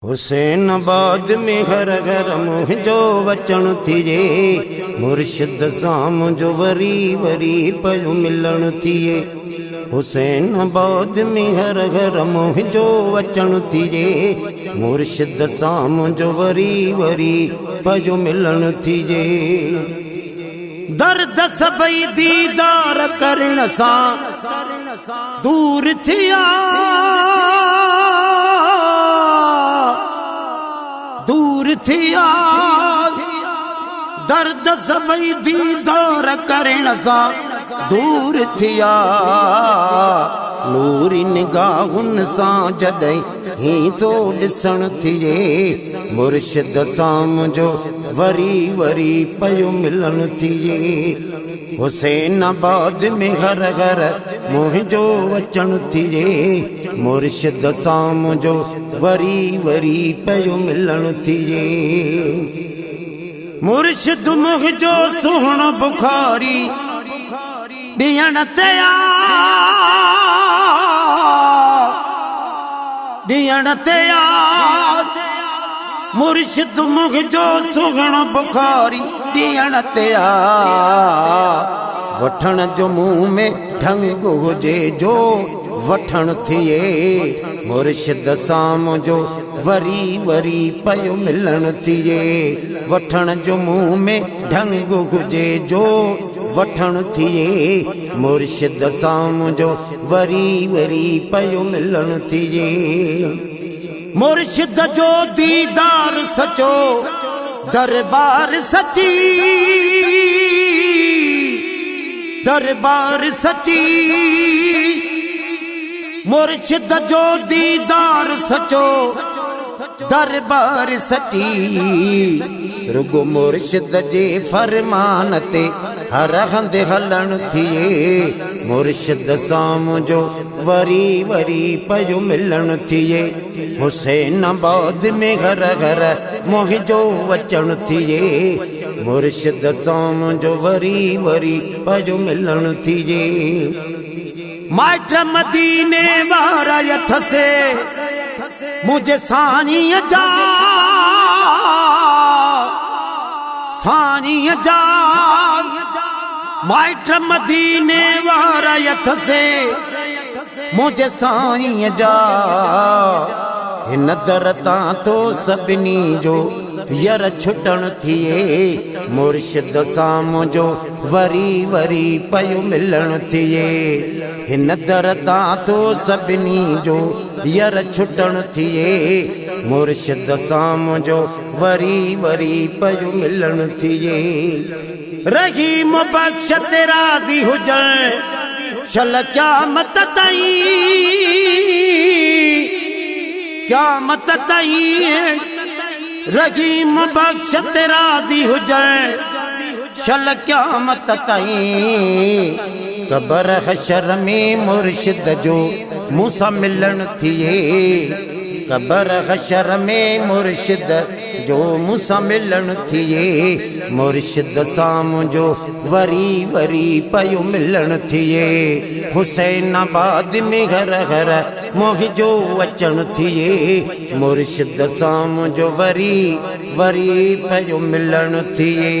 हुसैनाबाद में हर घर मुंहिंजो वचन थिए, मुर्शिद सां मुंहिंजो वरी वरी पयो मिलण थिए। हुसैनाबाद में हर घर मुंहिंजो वचन थिए, मुर्शिद सां मुंहिंजो वरी वरी पयो मिलण थिए। दर्द सभई दीदार करण सां दूर थिया, दूर थिया। दर्द सभई दीदार करण सां दूर थिया। नूरी निगाहुन सां जॾहिं ही तो ॾिसण थिए, मुर्शिद सां मुंहिंजो वरी वरी पयो मिलण थिए। हुसैनाबाद में हर घर मुंहिंजो वचन थिए, मुर्शिद सां मुंहिंजो वरी वरी पयो मिलण थिए। मुर्शिद मुंहिंजो सुहिणो बुखारी ॾियण ते ॾियण ते मुर्शिद मुंहिंजो सुहिणो बुखारी ॾियण ते वठण जो मुंह में ढंग हुजे जो वठण थिए। मुर्शिद सां मुंहिंजो वरी वरी पयो मिलण थिए। वठण जो मुंह में ढंग हुजे जो वठण थिए। मुर्शिद सां मुंहिंजो वरी वरी पयो मिलण थिए। मुर्शिद जो दीदार सचो दरबार सची, दरबार सची। मुर्शिद जो दीदार सचो दरबार सची। रुगो मुर्शिद जे फरमान ते हर हंधि हलण थिए। मुर्शिद सां मुंहिंजो वरी वरी पयो मिलण थिए। हुसैनाबाद में घर घर मुंहिंजो वचन थिए। मुर्शिद सां मुंहिंजो वरी वरी पयो मिलण थिए। माइट मदीने वारा यथसे मुझे साईं जा, साईं जा। माइट मदीने वारा यथसे मुझे साईं जा। हिन दर तां तो सभिनी जो यर छुटण थिए। मुर्शिद सां मुंहिंजो वरी वरी पयो मिलण थिए। हिन दर तां तो सभिनी जो यर छुटण थिए। मुर्शिद सां मुंहिंजो वरी वरी पयो मिलण थिए। रहीम बख्श ते राज़ी हुजण शल क़यामत ताईं, क़यामत ताईं। रहीम बख्श ते राज़ी हुजण शल क़यामत ताईं। कबर हशर में मुर्शिद जो मूंसां मिलण थिए। कबर हशर में मुर्शिद जो मूंसां मिलण थिए। मुर्शिद सां मुंहिंजो वरी वरी पयो मिलण थिए। हुसैनाबाद में घर घर मुंहिंजो वचन थिए। मुर्शिद सां मुंहिंजो वरी वरी पयो मिलण थिए।